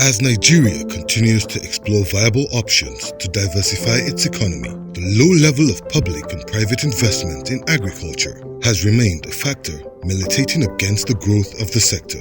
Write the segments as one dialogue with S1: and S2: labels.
S1: As Nigeria continues to explore viable options to diversify its economy, the low level of public and private investment in agriculture has remained a factor militating against the growth of the sector.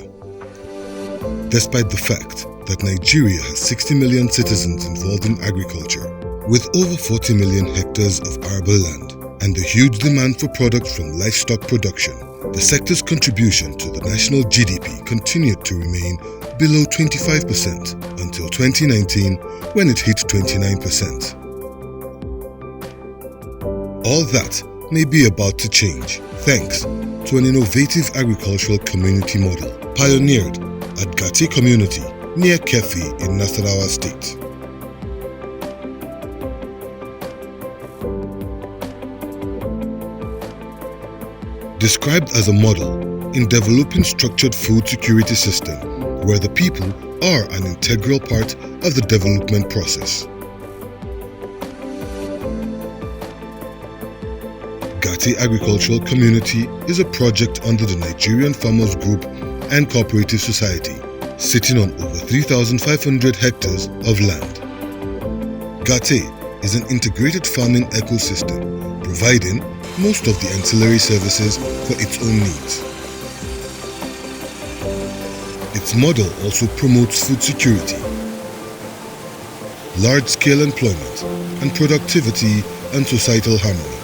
S1: Despite the fact that Nigeria has 60 million citizens involved in agriculture, with over 40 million hectares of arable land, and the huge demand for products from livestock production, the sector's contribution to the national GDP continued to remain below 25% until 2019, when it hit 29%. All that may be about to change thanks to an innovative agricultural community model pioneered at Gati community near Keffi in Nasarawa state. Described as a model in developing structured food security system where the people are an integral part of the development process. Gati Agricultural Community is a project under the Nigerian Farmers Group and Cooperative Society, sitting on over 3,500 hectares of land. Gati is an integrated farming ecosystem, providing most of the ancillary services for its own needs. Its model also promotes food security, large-scale employment, and productivity and societal harmony.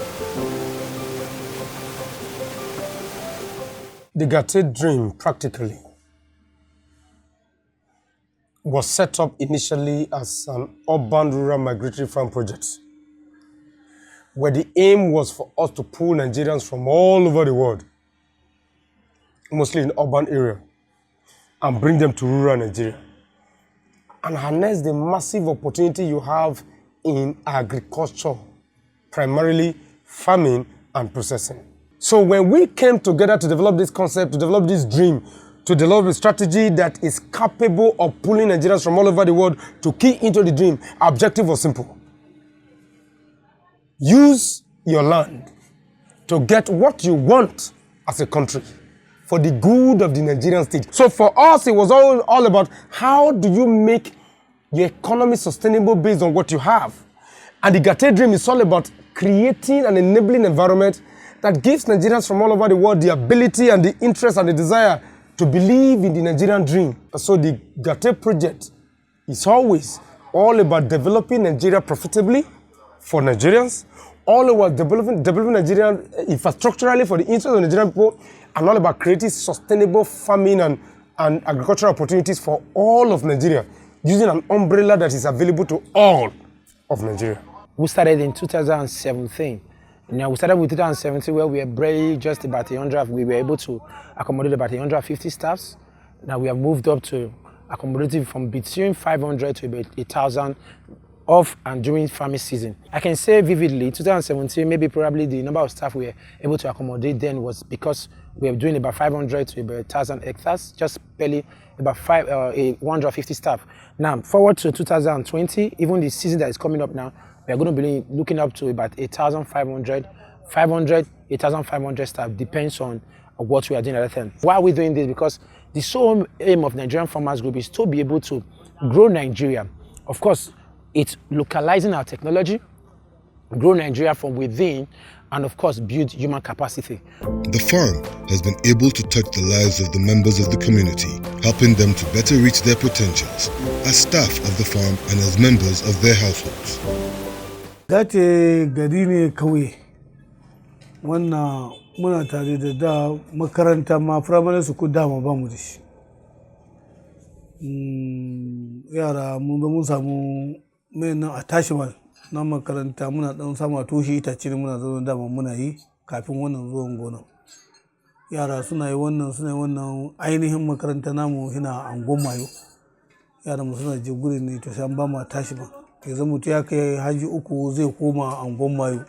S2: The Gati dream, practically, was set up initially as an urban-rural migratory farm project, where the aim was for us to pull Nigerians from all over the world, mostly in urban area, and bring them to rural Nigeria, and harness the massive opportunity you have in agriculture, primarily farming and processing. So when we came together to develop this concept, to develop this dream, to develop a strategy that is capable of pulling Nigerians from all over the world to key into the dream, our objective was simple. Use your land to get what you want as a country for the good of the Nigerian state. So for us, it was all about how do you make your economy sustainable based on what you have. And the Gati dream is all about creating an enabling environment that gives Nigerians from all over the world the ability and the interest and the desire to believe in the Nigerian dream. So the Gati project is always all about developing Nigeria profitably for Nigerians, all about developing Nigeria infrastructurally for the interest of Nigerian people, and all about creating sustainable farming and agricultural opportunities for all of Nigeria, using an umbrella that is available to all of Nigeria.
S3: We started in 2017. We started with 2017 where we were barely just about 100. We were able to accommodate about 150 staffs. Now we have moved up to accommodating from between 500 to about 1,000 off and during farming season. I can say vividly, 2017, maybe probably the number of staff we were able to accommodate then was because we were doing about 500 to about 1,000 hectares, just barely about 150 staff. Now, forward to 2020, even the season that is coming up now, we are going to be looking up to about 8,500 staff, depends on what we are doing at that time. Why are we doing this? Because the sole aim of Nigerian Farmers Group is to be able to grow Nigeria. Of course, it's localizing our technology, grow Nigeria from within, and of course, build human capacity.
S1: The farm has been able to touch the lives of the members of the community, helping them to better reach their potentials as staff of the farm and as members of their households.
S4: Gati gari ne kauye, wannan muna tare da makaranta ma firamare su dama ba mu da shi. Yara mun samu mai nan a tashi ma na makaranta muna dan samu tushe itace muna zo dama muna yi kafin wannan zuwan gona. Yara suna yi wannan ainihin makaranta namu hina angon mayo. Yara mu suna je gurin ne to sai an ba mu tashi ma. Yanzu mutum ya kai haji uku zai koma angon mayo.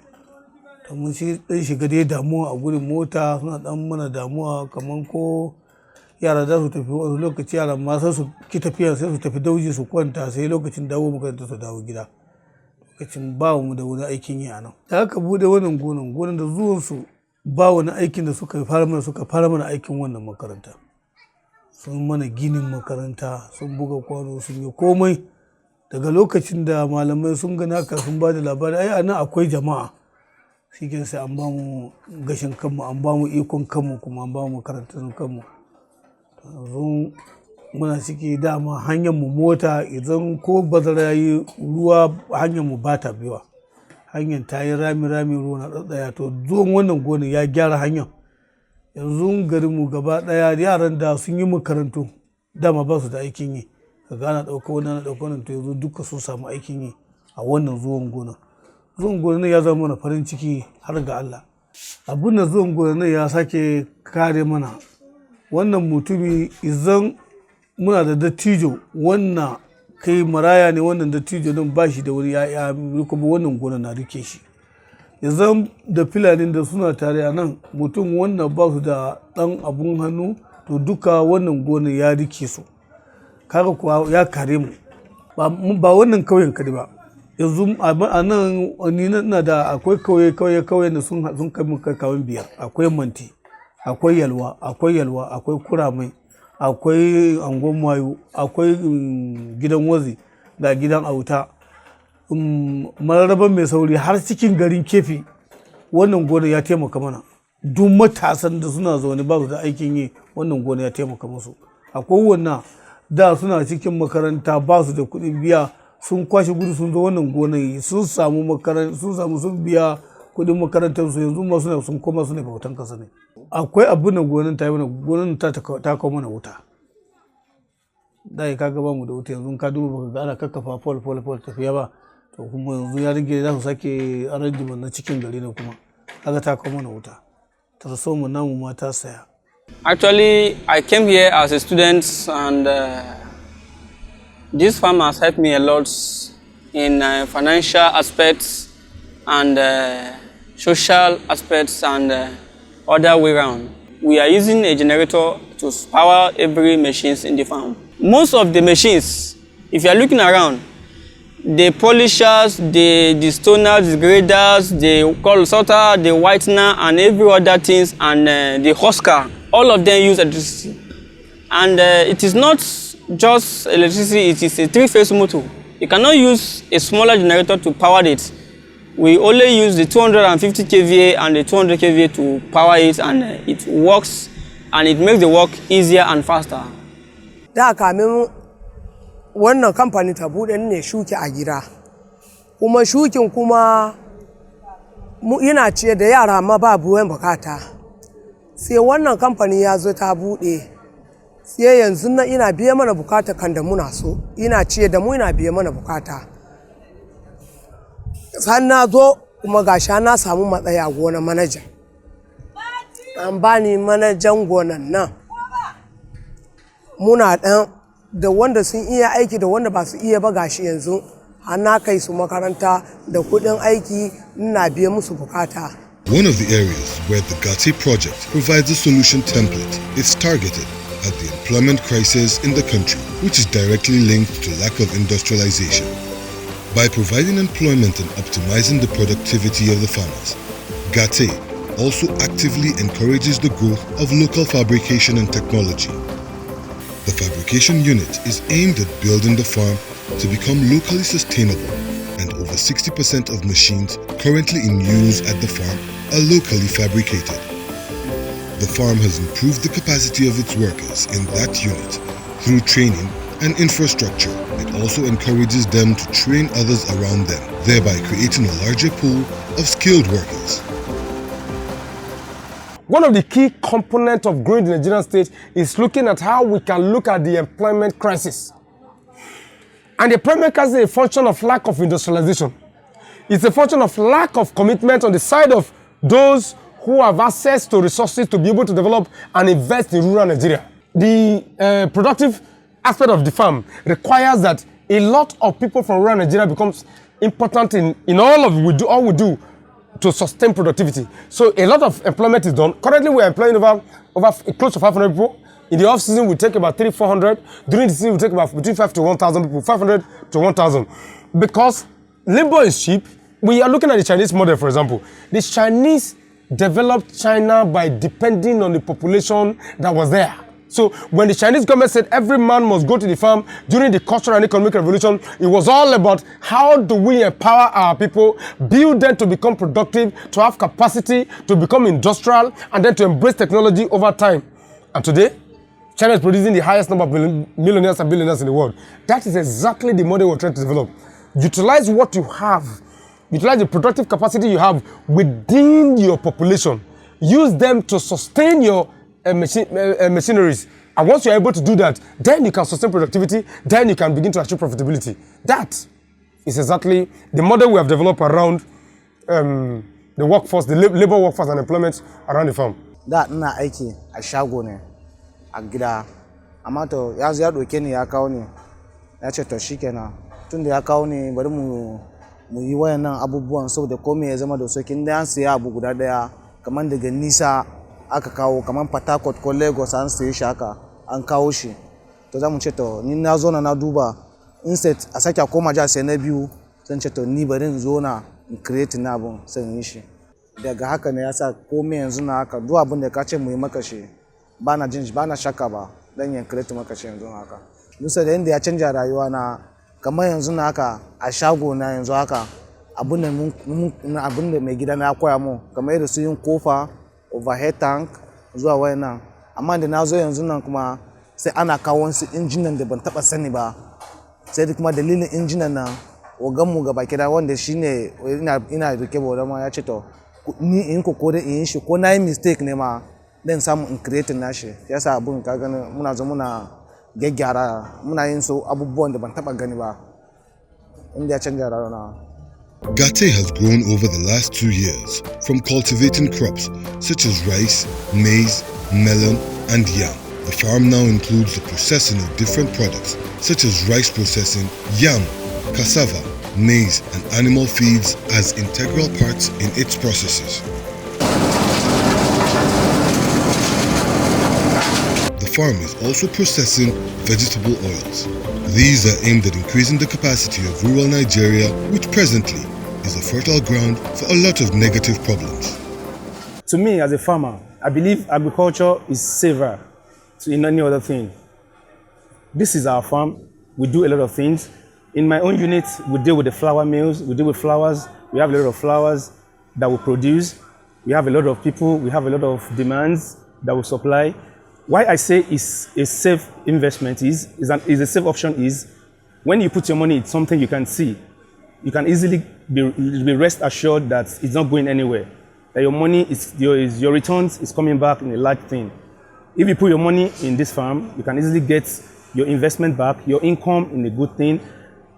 S4: To mun shi dan shiga dai damuwa a gurin mota suna dan mana damuwa kaman ko yara da su tafi wani lokaci yara ma sai su ki tafiya sai su tafi dauji su kwanta sai lokacin dawo makaranta su dawo gida. Lokacin ba mu da wani aikin yi a nan. Da aka bude wannan gonan da zuwan su ba wani aikin da suka fara mana aikin wannan makaranta. sun mana ginin makaranta, sun buga kwano, sun yi komai. Daga lokacin da malamai sun gani haka sun ba da labari ai anan akwai jama'a, shi sai an ba mu gashin kanmu, an ba mu ikon kanmu, kuma an ba mu makarantun kanmu. Yanzu muna ciki dama hanyar mu mota, idan ko bazara yayi ruwa hanyar mu ba ta biwa, hanyar ta yi rami ruwa na tsatsaya. To zuwan wannan gona ya gyara hanyar. Yanzu garin mu gaba daya yaran da sun yi makarantu dama ba su da aikin yi, kaga ana ɗauka wani ana ɗauka wannan, to yanzu duka sun samu aikin yi a wannan zuwan gona. Zuwan gona ya zama mana farin ciki har ga Allah. Abin da zuwan gona ya sake kare mana wannan mutumi, idan muna da dattijo wannan kai maraya ne, wannan dattijo don ba shi da wani ya'ya, kuma wannan gona na rike shi. Idan da filanin da suna tare a nan mutum wannan ba su da ɗan abun hannu, to duka wannan gona ya rike su, kaga kuwa ya kare mu. Ba wannan kauyen kadai ba, yanzu a nan ni na da akwai kauye da sun kai mun kai kawai 5. Akwai Manti, akwai Yalwa, akwai Kuramai, akwai Angon Mayu, akwai gidan Wazi, ga gidan Auta, Mararaban Mai Sauri, har cikin garin Keffi. Wannan gona ya taimaka mana. Duk matasan da suna zaune ba su da aikin yi, wannan gona ya taimaka musu. Akwai wannan da suna cikin makaranta ba su da kuɗin biya, sun kwashe gudu sun zo wannan gona, sun samu sun biya kuɗin makarantar su, yanzu ma sun koma suna bautan kasa ne. Akwai abin da gonan ta yi mana, gonan ta kawo mana wuta. Da ya kaga ba mu da wuta, yanzu ka duba baka ga ana kakkafa pole tafiya ba, to kuma yanzu ya rage za su sake arrangement na cikin gari ne, kuma kaga ta kawo mana wuta. Tarso mu namu ma ta saya.
S5: Actually, I came here as a student, and this farm has helped me a lot in financial aspects and social aspects and other way around. We are using a generator to power every machines in the farm. Most of the machines, if you are looking around, the polishers, the stoners, the graders, the coal sorter, the whitener, and every other things, and the husker, all of them use electricity. And it is not just electricity, it is a 3-phase motor. You cannot use a smaller generator to power it. We only use the 250 kVA and the 200 kVA to power it, and it works, and it makes the work easier and faster.
S6: Da kamin wannan kamfani ta bude ne shuki a gida, kuma shukin kuma ina ciye da yara ma ba buwan bukata. Sai wannan kamfani ya zo ta bude, sai yanzu na ina biye mana bukata kan da muna so, ina ciye da mu ina biye mana bukata. San na zo kuma gasha na samu matsaya gona manajan. An bani manajan gonan nan. Muna dan da wanda sun iya aiki da wanda ba su iya ba, gashi yanzu har na kai su makaranta da kudin aiki, ina biye musu bukata.
S1: One of the areas where the GATE project provides a solution template is targeted at the employment crisis in the country, which is directly linked to lack of industrialization. By providing employment and optimizing the productivity of the farmers, GATE also actively encourages the growth of local fabrication and technology. The fabrication unit is aimed at building the farm to become locally sustainable, and over 60% of machines currently in use at the farm are locally fabricated. The farm has improved the capacity of its workers in that unit through training and infrastructure. It also encourages them to train others around them, thereby creating a larger pool of skilled workers.
S2: One of the key components of growing the Nigerian state is looking at how we can look at the employment crisis. And the employment crisis is a function of lack of industrialization. It's a function of lack of commitment on the side of those who have access to resources to be able to develop and invest in rural Nigeria. The productive aspect of the farm requires that a lot of people from rural Nigeria becomes important in all we do to sustain productivity. So a lot of employment is done. Currently we are employing over close to 500 people. In the off season we take about 300-400. During the season we take about between 5 to 1,000 people, 500 to 1,000. Because labor is cheap. We are looking at the Chinese model, for example. The Chinese developed China by depending on the population that was there. So when the Chinese government said every man must go to the farm during the Cultural and Economic Revolution, it was all about how do we empower our people, build them to become productive, to have capacity, to become industrial, and then to embrace technology over time. And today, China is producing the highest number of millionaires and billionaires in the world. That is exactly the model we're trying to develop. Utilize what you have. Utilize the productive capacity you have within your population. Use them to sustain your machineries. And once you're able to do that, then you can sustain productivity, then you can begin to achieve profitability. That is exactly the model we have developed around the workforce, the labor workforce and employment around the farm.
S7: That na aiki a shago ne a gida, amma to ya zo ya doke ni ya kawo ni ya ce to shikenan tun da ya kawo ni bari mu yi wayannan abubuwan saboda komai ya zama da sauki. Inda an siya abu guda daya kamar daga nisa aka kawo kamar Port Harcourt ko Lagos an siye shi haka an kawo shi, to za mu ce to ni na zo na duba instead a sake koma ja sai na biyu zan ce to ni bari in zo na in create na abun sai in yi shi. Daga haka ne yasa komai yanzu na haka duk abin da ka ce mu yi maka shi ba na jin shi ba na shakka ba dan yin create maka shi yanzu haka. Dusa da inda ya canja rayuwa na kamar yanzu na haka a shago na yanzu haka abin da mai gida na koya mu kamar yadda su yin kofa, overhead tank zuwa wayannan, amma da na zo yanzu nan kuma sai ana kawo wasu injinan da ban taba sani ba, sai da kuma dalilin injinan nan oganmu gaba kida wanda shine ina rike boda ma ya ce to ni in kokore in yi shi ko na yi mistake ne ma dan samu in create nashi, yasa abun ka gani muna zo muna gyaggyara muna yin su abubuwan da ban taba gani ba inda ya canja rayuwa.
S1: Gate has grown over the last 2 years from cultivating crops such as rice, maize, melon, and yam. The farm now includes the processing of different products such as rice processing, yam, cassava, maize, and animal feeds as integral parts in its processes. The farm is also processing vegetable oils. These are aimed at increasing the capacity of rural Nigeria, which presently is a fertile ground for a lot of negative problems.
S3: To me, as a farmer, I believe agriculture is safer than any other thing. This is our farm. We do a lot of things. In my own unit, we deal with the flour mills. We deal with flowers. We have a lot of flowers that we produce. We have a lot of people. We have a lot of demands that we supply. Why I say it's a safe investment is a safe option is when you put your money in something you can see, you can easily be rest assured that it's not going anywhere. That your money your returns is coming back in a large thing. If you put your money in this farm, you can easily get your investment back, your income in a good thing.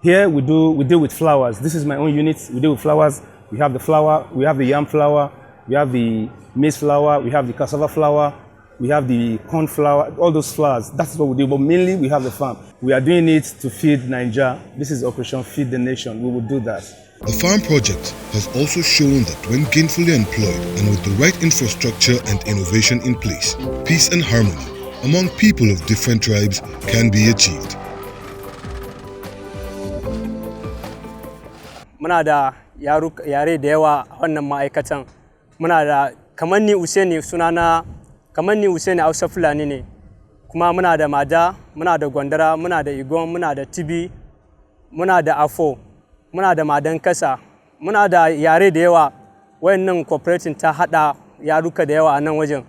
S3: Here we deal with flowers. This is my own unit. We deal with flowers. We have the flour, we have the yam flour, we have the maize flour, we have the cassava flour, we have the corn flour, all those flours. That's what we do, but mainly we have the farm. We are doing it to feed Nigeria. This is Operation Feed the Nation. We will do that.
S1: The farm project has also shown that when gainfully employed and with the right infrastructure and innovation in place, peace and harmony among people of different tribes can be achieved.
S5: Muna da yare da yawa a wannan ma'aikatan. Muna da kamar ni Usaini sunana kamar ni Usaini Hausa Fulani ne. Kuma muna da Mada, muna da Gwandara, muna da Igon, muna da Tibi, muna da Afo, muna da Madan Kasa, muna da yare da yawa. Wayannan cooperating ta hada yaruka da yawa a nan wajen.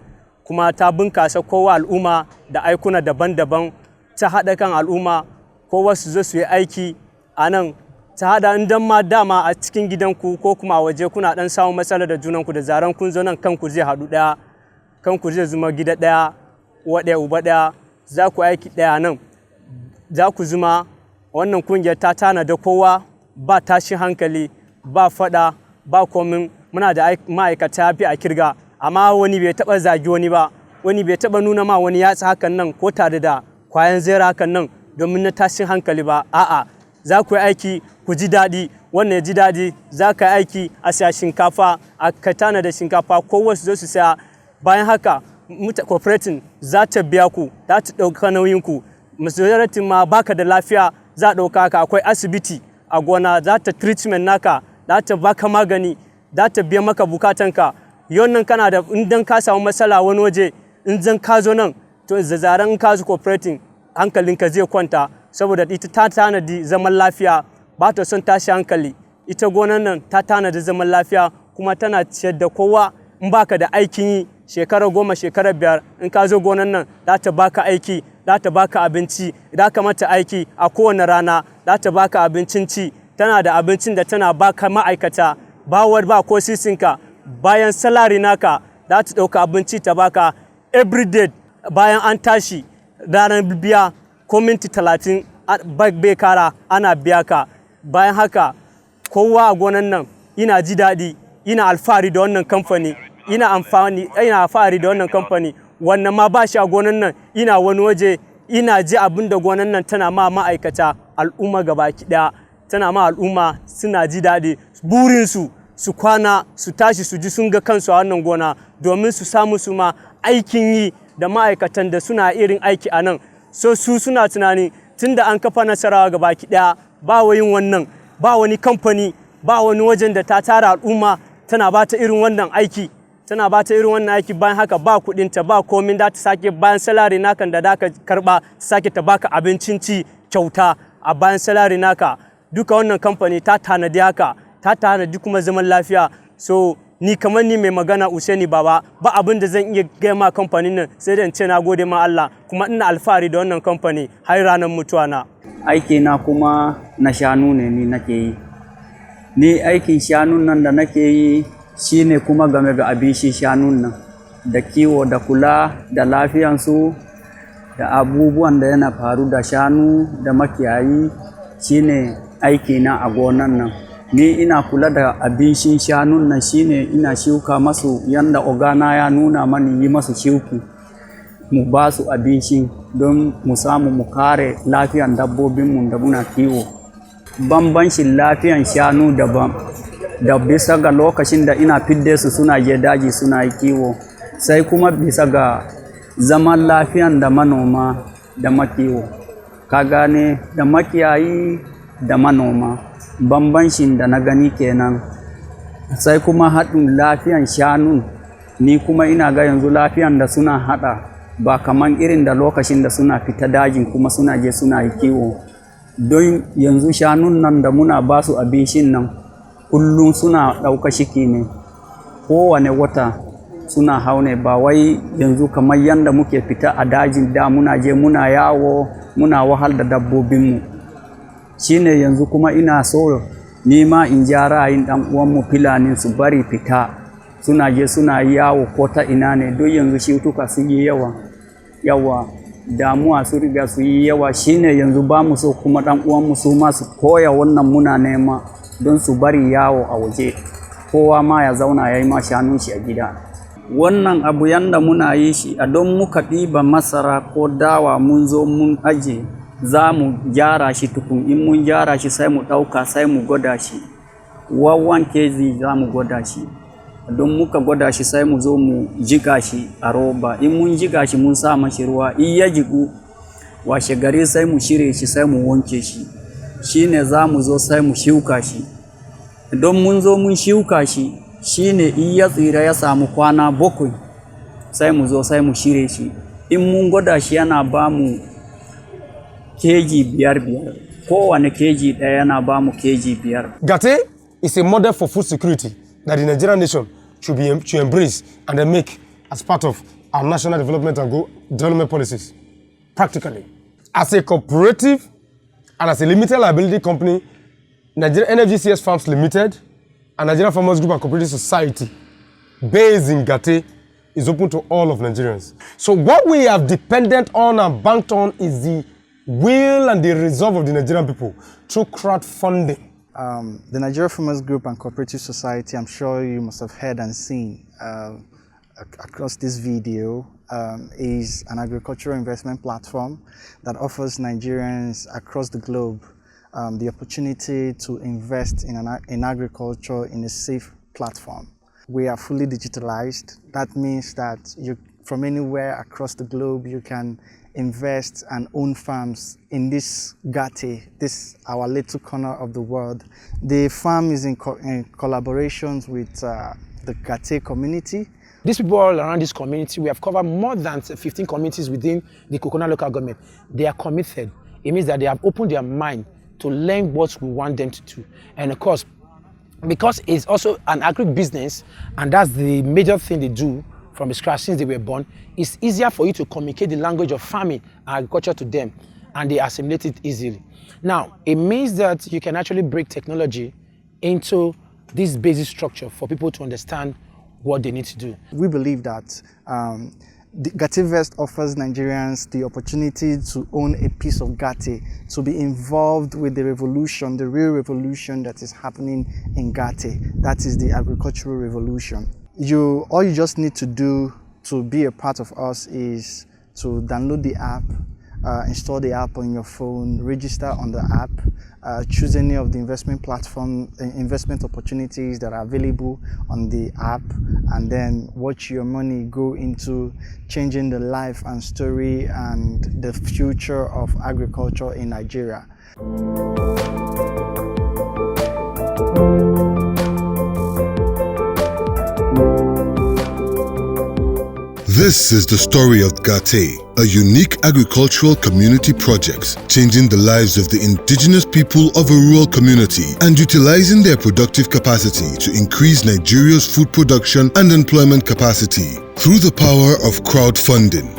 S5: Kuma ta bunkasa kowa al'umma da aikuna daban-daban, ta hada kan al'umma, kowa su zo su yi aiki a nan. Ta hada indan ma dama a cikin gidanku ko kuma a waje kuna dan samun matsala da junanku da zaran kun zo nan kanku zai haɗu ɗaya, kanku zai zuma gida ɗaya, uwa ɗaya uba ɗaya, za ku aiki ɗaya nan, za ku zuma wannan kungiyar ta tana da kowa ba tashin hankali, ba faɗa, ba komin. Muna da ma'aikata fi a kirga, amma wani bai taɓa zagi wani ba, wani bai taɓa nuna ma wani yatsa hakan nan ko tare da kwayan zera hakan nan domin na tashin hankali ba. A'a, za ku yi aiki ku ji daɗi, wannan ya ji daɗi, za ka yi aiki a siya shinkafa, a ka tana da shinkafa ko wasu zo su saya. Bayan haka cooperating za ta biya ku, za ta ɗauka nauyinku. Majoritin ma baka da lafiya za a ɗauka ka, akwai asibiti a gona, za ta treatment naka, za ta baka magani, za ta biya maka bukatanka. Yau nan kana da indan ka samu matsala wani waje, in zan ka zo nan to zazzaren ka su cooperating hankalinka zai kwanta saboda ita ta tanadi zaman lafiya ba ta son tashi hankali. Ita gonan nan ta tanadi zaman lafiya kuma tana ciyar da kowa. In baka da aikin yi shekara 10 shekara 5 in ka zo gonan nan za ta baka aiki, za ta baka abinci, idan ka mata aiki a kowane rana za ta baka abincin ci, tana da abincin da tana baka ma'aikata ba ko sisinka, bayan salari naka za ta ɗauka abinci ta baka everyday. Bayan an tashi ranar biya ko minti 30 bai kara ana biya ka. Bayan haka kowa a gonan nan ina ji daɗi, ina alfahari da wannan kamfani, ina alfahari da wannan kamfani. Wannan ma ba shi a gonan nan ina wani waje ina ji abin da gonan nan tana ma ma'aikata al'umma gabaki ɗaya, tana ma al'umma suna ji daɗi. Burinsu su kwana su tashi su ji sun ga kansu a wannan gona domin su samu su ma aikin yi da ma'aikatan da suna irin aiki a nan. So su suna tunani tunda an kafa Nasarawa gabaki ɗaya ba yin wannan, ba wani kamfani, ba wani wajen da ta tara al'umma tana ba ta irin wannan aiki. Tana ba ta irin wannan aiki bayan haka ba kuɗinta ba komin da ta sake bayan salari naka da ka karɓa ta sake ta baka abincin ci kyauta a bayan salari naka. Duka wannan kamfani ta tanadi haka, ta tanadi kuma zaman lafiya. So ni kamar ni mai magana Usaini Baba ba abin da zan iya gaya ma kamfanin nan sai da in ce na gode ma Allah kuma ina alfahari da wannan kamfani har ranar mutuwa na.
S8: Aiki na kuma na shanu ne ni nake yi. Ni aikin shanun nan da nake yi shine kuma game ga abinci shanun nan da kiwo da kula da lafiyansu da abubuwan da yana faru da shanu da makiyayi shine aiki na a gonan nan. Ni ina kula da abincin shanun nan shine ina shuka masu yanda ogana ya nuna mani yi masu shuki mu ba su abinci don mu samu mu kare lafiyan dabbobinmu da muna kiwo. Bambancin lafiyan shanu daban da bisa ga lokacin da ina fidde su suna je daji suna yi kiwo, sai kuma bisa ga zaman lafiyan da manoma da makiwo. Ka gane da makiyayi da manoma bambancin da na gani kenan. Sai kuma haɗin lafiyan shanu ni kuma ina ga yanzu lafiyan da suna haɗa ba kaman irin da lokacin da suna fita dajin kuma suna je suna yi kiwo. Don yanzu shanun nan da muna ba su abincin nan kullum suna ɗauka shiki ne, kowane wata suna haune ba wai yanzu kamar yanda muke fita a dajin da muna je muna yawo muna wahal da dabbobinmu. Shine yanzu kuma ina so nima in ja ra'ayin ɗan uwanmu Fulani su bari fita suna je suna yawo ko ta ina ne don yanzu shutuka su yi yawa damuwa su riga su yi yawa. Shine yanzu ba mu so kuma ɗan uwanmu su ma su koya wannan muna nema don su bari yawo a waje, kowa ma ya zauna ya yi ma shanun shi a gida. Wannan abu yanda muna yi shi a don muka ɗiba masara ko dawa mun zo mun aje za mu gyara shi tukun, in mun gyara shi sai mu ɗauka sai mu gwada shi 1 kg za mu gwada shi. Don muka gwada shi sai mu zo mu jiga shi a roba, in mun jiga shi mun sa mashi ruwa, in ya jigu washe gari sai mu shirye shi sai mu wanke shi. Shine za mu zo sai mu shuka shi. Don mun zo mun shuka shi shine in ya tsira ya samu kwana 7 sai mu zo sai mu shirye shi. In mun gwada shi yana ba mu keji 5, kowane keji ɗaya yana ba mu keji 5.
S2: Gate is a model for food security that the Nigerian nation should embrace and then make as part of our national development and development policies. Practically, as a cooperative and as a limited liability company, Nigerian NFGCS Farms Limited and Nigerian Farmers Group and Cooperative Society, based in Gate, is open to all of Nigerians. So what we have dependent on and banked on is the will and the resolve of the Nigerian people through crowdfunding.
S7: The Nigerian Farmers Group and Cooperative Society, I'm sure you must have heard and seen across this video, is an agricultural investment platform that offers Nigerians across the globe the opportunity to invest in agriculture in a safe platform. We are fully digitalized. That means that from anywhere across the globe, you can invest and own farms in this Gate, this our little corner of the world. The farm is in collaborations with the Gate community,
S3: These people all around this community, we have covered more than 15 communities within the Kokona local government. They are committed. It means that they have opened their mind to learn what we want them to do. And of course, because it's also an agribusiness, and that's the major thing they do from scratch since they were born, it's easier for you to communicate the language of farming and agriculture to them, and they assimilate it easily. Now, it means that you can actually break technology into this basic structure for people to understand what they need to do.
S9: We believe that the Gativest offers Nigerians the opportunity to own a piece of Gati, to be involved with the revolution, the real revolution that is happening in Gati. That is the agricultural revolution. All you just need to do to be a part of us is to download the app, install the app on your phone, register on the app, choose any of the investment platform, investment opportunities that are available on the app, and then watch your money go into changing the life and story and the future of agriculture in Nigeria.
S1: This is the story of Gate, a unique agricultural community project changing the lives of the indigenous people of a rural community and utilizing their productive capacity to increase Nigeria's food production and employment capacity through the power of crowdfunding.